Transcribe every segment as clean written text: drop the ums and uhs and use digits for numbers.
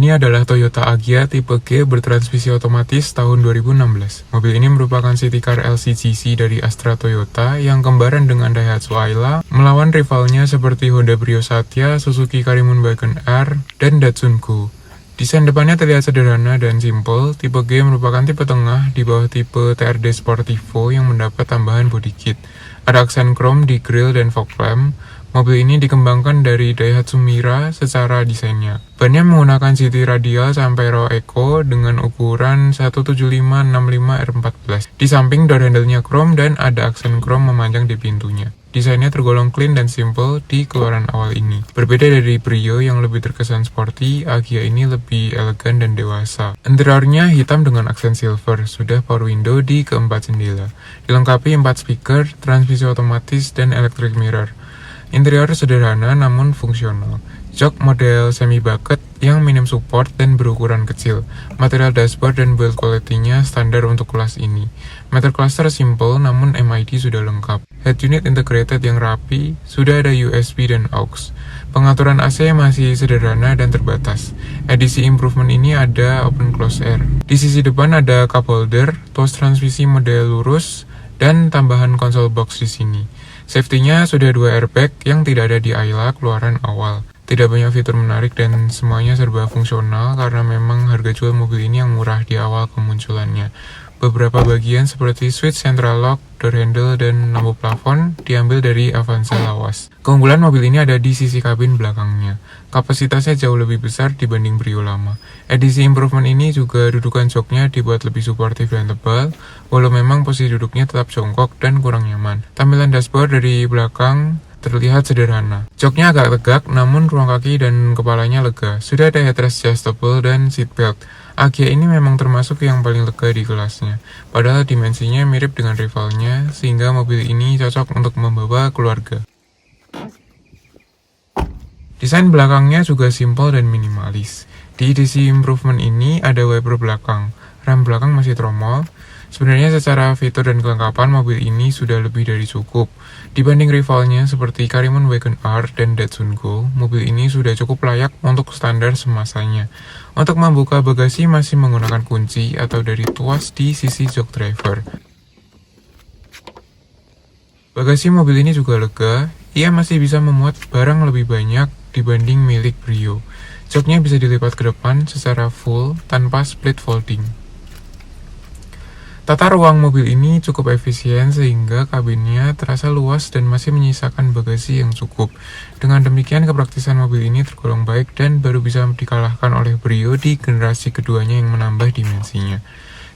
ini adalah Toyota Agya tipe G bertransmisi otomatis tahun 2016. Mobil ini merupakan city car LCGC dari Astra Toyota yang kembaran dengan Daihatsu Ayla, melawan rivalnya seperti Honda Brio Satya, Suzuki Karimun Wagon R, dan Datsun Go. Desain depannya terlihat sederhana dan simpel. Tipe G merupakan tipe tengah di bawah tipe TRD Sportivo yang mendapat tambahan body kit. Ada aksen chrome di grill dan fog lamp. Mobil ini dikembangkan dari Daihatsu Mira secara desainnya. Bannya menggunakan CT radial sampai Raw Eco dengan ukuran 175/65R14. Di samping door handle-nya chrome dan ada aksen chrome memanjang di pintunya. Desainnya tergolong clean dan simple di keluaran awal ini. Berbeda dari Brio yang lebih terkesan sporty, Agya ini lebih elegan dan dewasa. Interiornya hitam dengan aksen silver, sudah power window di keempat jendela. Dilengkapi 4 speaker, transmisi otomatis, dan electric mirror. Interior sederhana namun fungsional. Jok model semi-bucket yang minim support dan berukuran kecil. Material dashboard dan build quality-nya standar untuk kelas ini. Metal cluster simple namun MID sudah lengkap. Head unit integrated yang rapi, sudah ada USB dan aux. Pengaturan AC masih sederhana dan terbatas. Edisi improvement ini ada open close air. Di sisi depan ada cup holder, tuas transmisi model lurus, dan tambahan konsol box di sini. Safety-nya sudah 2 airbag yang tidak ada di Ayla keluaran awal. Tidak banyak fitur menarik dan semuanya serba fungsional karena memang harga jual mobil ini yang murah di awal kemunculannya. Beberapa bagian seperti switch central lock, door handle, dan lampu plafon diambil dari Avanza lawas. Keunggulan mobil ini ada di sisi kabin belakangnya. Kapasitasnya jauh lebih besar dibanding Brio lama. Edisi improvement ini juga dudukan joknya dibuat lebih suportif dan tebal, walau memang posisi duduknya tetap jongkok dan kurang nyaman. Tampilan dashboard dari belakang terlihat sederhana. Joknya agak tegak, namun ruang kaki dan kepalanya lega. Sudah ada headrest adjustable dan seatbelt. Agya ini memang termasuk yang paling lega di kelasnya. Padahal dimensinya mirip dengan rivalnya, sehingga mobil ini cocok untuk membawa keluarga. Desain belakangnya juga simpel dan minimalis. Di edisi improvement ini ada wiper belakang. Rem belakang masih tromol. Sebenarnya secara fitur dan kelengkapan mobil ini sudah lebih dari cukup. Dibanding rivalnya seperti Karimun Wagon R dan Datsun Go, mobil ini sudah cukup layak untuk standar semasanya. Untuk membuka bagasi masih menggunakan kunci atau dari tuas di sisi jok driver. Bagasi mobil ini juga lega, ia masih bisa memuat barang lebih banyak dibanding milik Brio. Joknya bisa dilipat ke depan secara full tanpa split folding. Tata ruang mobil ini cukup efisien sehingga kabinnya terasa luas dan masih menyisakan bagasi yang cukup. Dengan demikian, kepraktisan mobil ini tergolong baik dan baru bisa dikalahkan oleh Brio di generasi keduanya yang menambah dimensinya.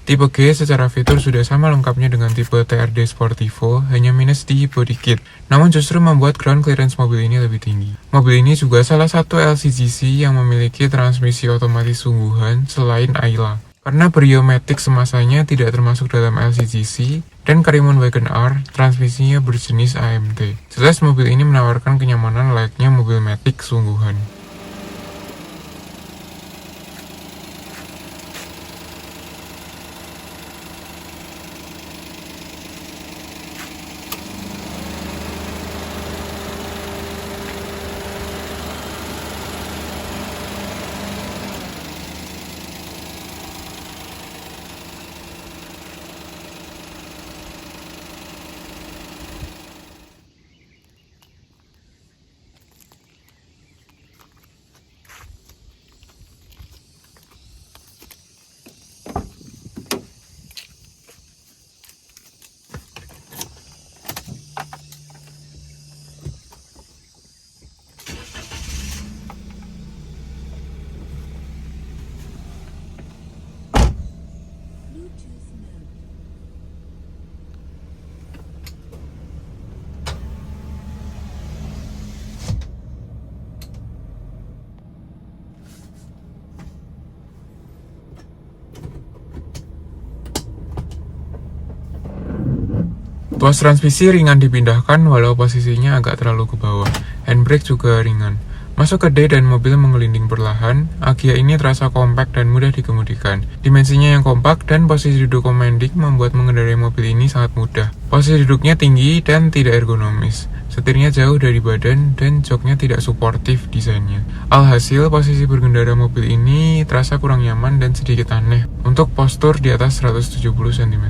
Tipe G secara fitur sudah sama lengkapnya dengan tipe TRD Sportivo, hanya minus di body kit. Namun justru membuat ground clearance mobil ini lebih tinggi. Mobil ini juga salah satu LCGC yang memiliki transmisi otomatis sungguhan selain Ayla. Karena Brio Matic semasanya tidak termasuk dalam LCGC, dan Karimun Wagon R transmisinya berjenis AMT. Jelas mobil ini menawarkan kenyamanan layaknya mobil Matic sungguhan. Tuas transmisi ringan dipindahkan walau posisinya agak terlalu ke bawah. Handbrake juga ringan. Masuk ke D dan mobil mengelinding perlahan, Agya ini terasa kompak dan mudah dikemudikan. Dimensinya yang kompak dan posisi duduk commanding membuat mengendarai mobil ini sangat mudah. Posisi duduknya tinggi dan tidak ergonomis. Setirnya jauh dari badan dan joknya tidak suportif desainnya. Alhasil, posisi berkendara mobil ini terasa kurang nyaman dan sedikit aneh untuk postur di atas 170 cm.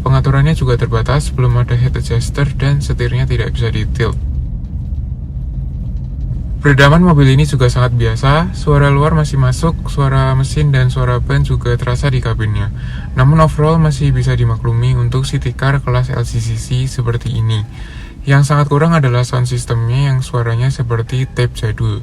Pengaturannya juga terbatas, belum ada head adjuster dan setirnya tidak bisa ditilt. Peredaman mobil ini juga sangat biasa, suara luar masih masuk, suara mesin dan suara ban juga terasa di kabinnya. Namun overall masih bisa dimaklumi untuk city car kelas LCCC seperti ini. Yang sangat kurang adalah sound systemnya yang suaranya seperti tape jadul.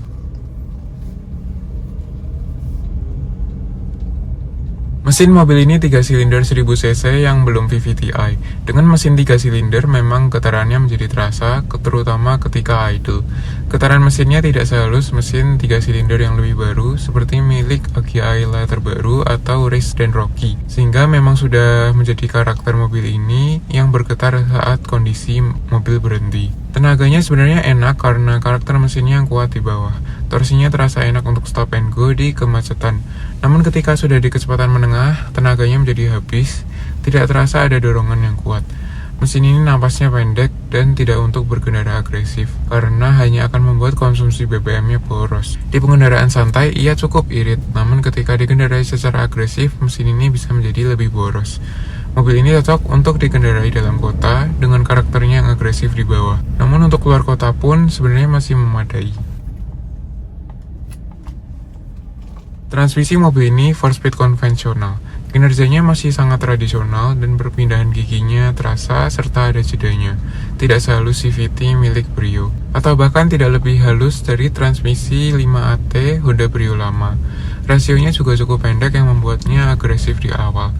Mesin mobil ini 3 silinder 1000 cc yang belum VVTi. Dengan mesin 3 silinder memang getarannya menjadi terasa, terutama ketika idle. Getaran mesinnya tidak sehalus mesin 3 silinder yang lebih baru, seperti milik Agya Ayla terbaru atau Race dan Rocky. Sehingga memang sudah menjadi karakter mobil ini yang bergetar saat kondisi mobil berhenti. Tenaganya sebenarnya enak karena karakter mesinnya yang kuat di bawah. Torsinya terasa enak untuk stop and go di kemacetan. Namun ketika sudah di kecepatan menengah, tenaganya menjadi habis, tidak terasa ada dorongan yang kuat. Mesin ini napasnya pendek dan tidak untuk berkendara agresif, karena hanya akan membuat konsumsi BBM-nya boros. Di pengendaraan santai, ia cukup irit, namun ketika dikendarai secara agresif, mesin ini bisa menjadi lebih boros. Mobil ini cocok untuk dikendarai dalam kota dengan karakternya yang agresif di bawah. Namun untuk keluar kota pun sebenarnya masih memadai. Transmisi mobil ini 4-speed konvensional. Kinerjanya masih sangat tradisional dan perpindahan giginya terasa serta ada jedanya. Tidak sehalus CVT milik Brio, atau bahkan tidak lebih halus dari transmisi 5AT Honda Brio lama. Rasionya juga cukup pendek yang membuatnya agresif di awal.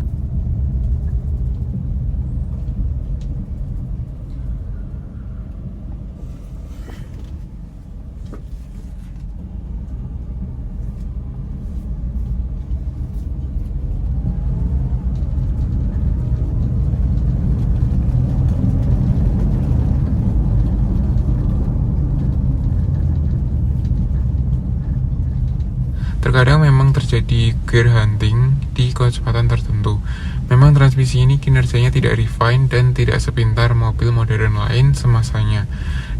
Terkadang memang terjadi gear hunting di kecepatan tertentu. Memang transmisi ini kinerjanya tidak refine dan tidak sepintar mobil modern lain semasanya.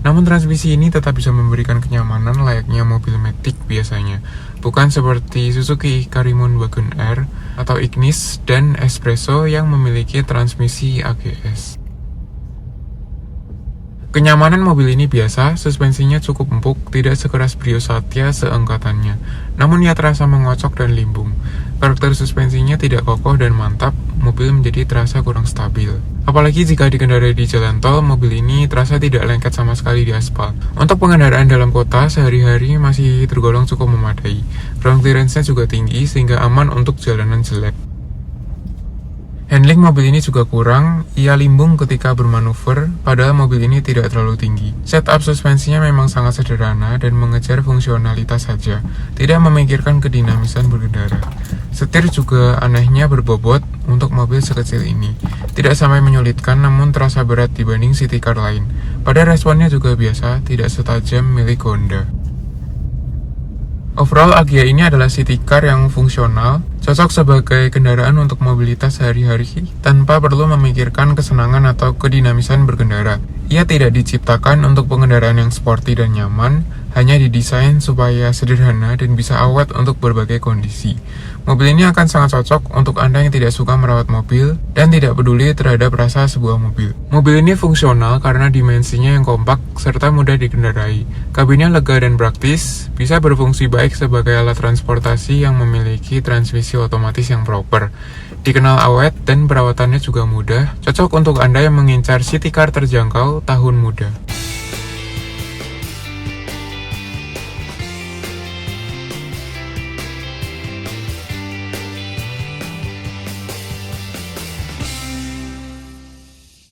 Namun transmisi ini tetap bisa memberikan kenyamanan layaknya mobil matic biasanya. Bukan seperti Suzuki Karimun Wagon R atau Ignis dan Espresso yang memiliki transmisi AGS. Kenyamanan mobil ini biasa, suspensinya cukup empuk, tidak sekeras Brio Satya seangkatannya. Namun ia terasa mengocok dan limbung. Karakter suspensinya tidak kokoh dan mantap, mobil menjadi terasa kurang stabil. Apalagi jika dikendarai di jalan tol, mobil ini terasa tidak lengket sama sekali di aspal. Untuk pengendaraan dalam kota, sehari-hari masih tergolong cukup memadai. Ground clearance-nya juga tinggi sehingga aman untuk jalanan jelek. Handling mobil ini juga kurang, ia limbung ketika bermanuver, padahal mobil ini tidak terlalu tinggi. Setup suspensinya memang sangat sederhana dan mengejar fungsionalitas saja, tidak memikirkan kedinamisan berkendara. Setir juga anehnya berbobot untuk mobil sekecil ini. Tidak sampai menyulitkan, namun terasa berat dibanding city car lain. Pada responnya juga biasa, tidak setajam milik Honda. Overall, Agya ini adalah city car yang fungsional, cocok sebagai kendaraan untuk mobilitas sehari-hari tanpa perlu memikirkan kesenangan atau kedinamisan berkendara. Ia tidak diciptakan untuk pengendaraan yang sporty dan nyaman, hanya didesain supaya sederhana dan bisa awet untuk berbagai kondisi. Mobil ini akan sangat cocok untuk Anda yang tidak suka merawat mobil dan tidak peduli terhadap rasa sebuah mobil. Mobil ini fungsional karena dimensinya yang kompak serta mudah dikendarai. Kabinnya lega dan praktis, bisa berfungsi baik sebagai alat transportasi yang memiliki transmisi otomatis yang proper. Dikenal awet dan perawatannya juga mudah, cocok untuk Anda yang mengincar city car terjangkau tahun muda.